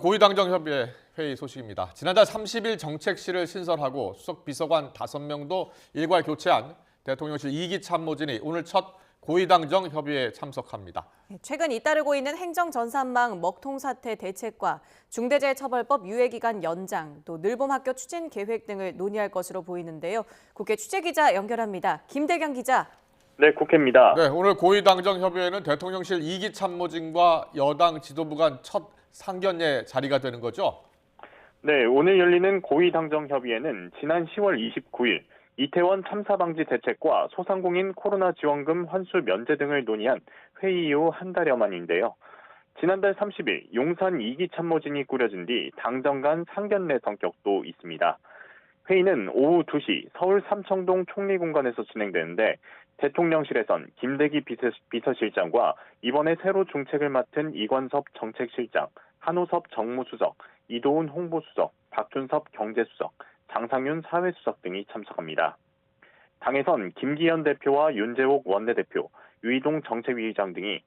고위당정협의회 회의 소식입니다. 지난달 30일 정책실을 신설하고 수석 비서관 5명도 일괄 교체한 대통령실 2기 참모진이 오늘 첫 고위당정협의회에 참석합니다. 최근 잇따르고 있는 행정전산망 먹통 사태 대책과 중대재해처벌법 유예기간 연장, 또 늘봄학교 추진 계획 등을 논의할 것으로 보이는데요. 국회 취재기자 연결합니다. 김대경 기자. 네, 국회입니다. 네, 오늘 고위당정협의회는 대통령실 2기 참모진과 여당 지도부 간 첫 상견례 자리가 되는 거죠? 네, 오늘 열리는 고위당정협의회는 지난 10월 29일 이태원 참사 방지 대책과 소상공인 코로나 지원금 환수 면제 등을 논의한 회의 이후 한 달여 만인데요. 지난달 30일 용산 2기 참모진이 꾸려진 뒤 당정 간 상견례 성격도 있습니다. 회의는 오후 2시 서울 삼청동 총리공관에서 진행되는데 대통령실에선 김대기 비서실장과 이번에 새로 중책을 맡은 이관섭 정책실장, 한호섭 정무수석, 이도훈 홍보수석, 박준섭 경제수석, 장상윤 사회수석 등이 참석합니다. 당에선 김기현 대표와 윤재옥 원내대표, 유이동 정책위의장 등이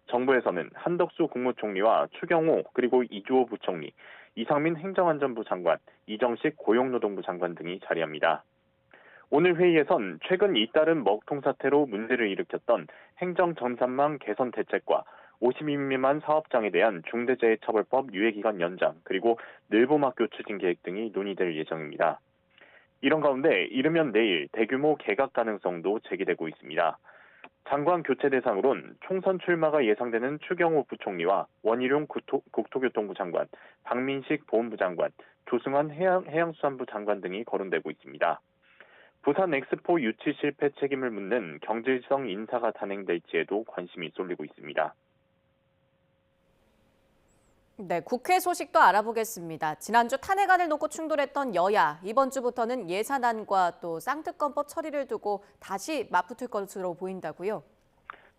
정부에서는 한덕수 국무총리와 추경호 그리고 이주호 부총리, 이상민 행정안전부 장관, 이정식 고용노동부 장관 등이 자리합니다. 오늘 회의에선 최근 잇따른 먹통 사태로 문제를 일으켰던 행정전산망 개선 대책과 50인 미만 사업장에 대한 중대재해처벌법 유예기간 연장 그리고 늘봄학교 추진 계획 등이 논의될 예정입니다. 이런 가운데 이르면 내일 대규모 개각 가능성도 제기되고 있습니다. 장관 교체 대상으론 총선 출마가 예상되는 추경호 부총리와 원희룡 국토교통부 장관, 박민식 보훈부 장관, 조승환 해양수산부 장관 등이 거론되고 있습니다. 부산 엑스포 유치 실패 책임을 묻는 경질성 인사가 단행될지에도 관심이 쏠리고 있습니다. 네, 국회 소식도 알아보겠습니다. 지난주 탄핵안을 놓고 충돌했던 여야, 이번 주부터는 예산안과 또 쌍특검법 처리를 두고 다시 맞붙을 것으로 보인다고요?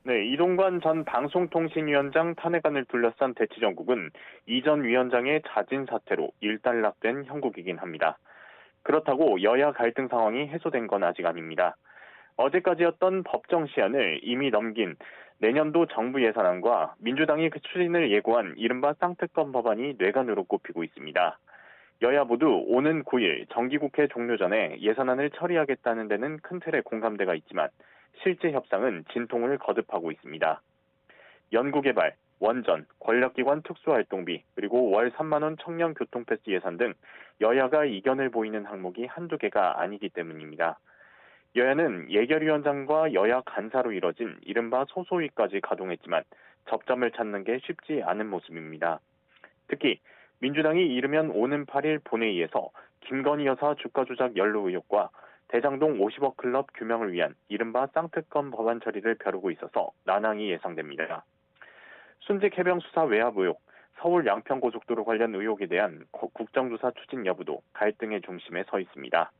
네, 이동관 전 방송통신위원장 탄핵안을 둘러싼 대치정국은 이 전 위원장의 자진 사퇴로 일단락된 형국이긴 합니다. 그렇다고 여야 갈등 상황이 해소된 건 아직 아닙니다. 어제까지였던 법정 시한을 이미 넘긴 내년도 정부 예산안과 민주당이 그 추진을 예고한 이른바 쌍특검 법안이 뇌관으로 꼽히고 있습니다. 여야 모두 오는 9일 정기국회 종료 전에 예산안을 처리하겠다는 데는 큰 틀의 공감대가 있지만 실제 협상은 진통을 거듭하고 있습니다. 연구개발, 원전, 권력기관 특수활동비, 그리고 월 3만 원 청년 교통패스 예산 등 여야가 이견을 보이는 항목이 한두 개가 아니기 때문입니다. 여야는 예결위원장과 여야 간사로 이뤄진 이른바 소소위까지 가동했지만 접점을 찾는 게 쉽지 않은 모습입니다. 특히 민주당이 이르면 오는 8일 본회의에서 김건희 여사 주가 조작 연루 의혹과 대장동 50억 클럽 규명을 위한 이른바 쌍특검 법안 처리를 벼르고 있어서 난항이 예상됩니다. 순직 해병 수사 외압 의혹, 서울 양평고속도로 관련 의혹에 대한 국정조사 추진 여부도 갈등의 중심에 서 있습니다.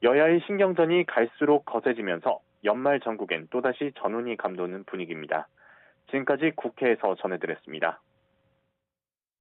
여야의 신경전이 갈수록 거세지면서 연말 전국엔 또다시 전운이 감도는 분위기입니다. 지금까지 국회에서 전해드렸습니다.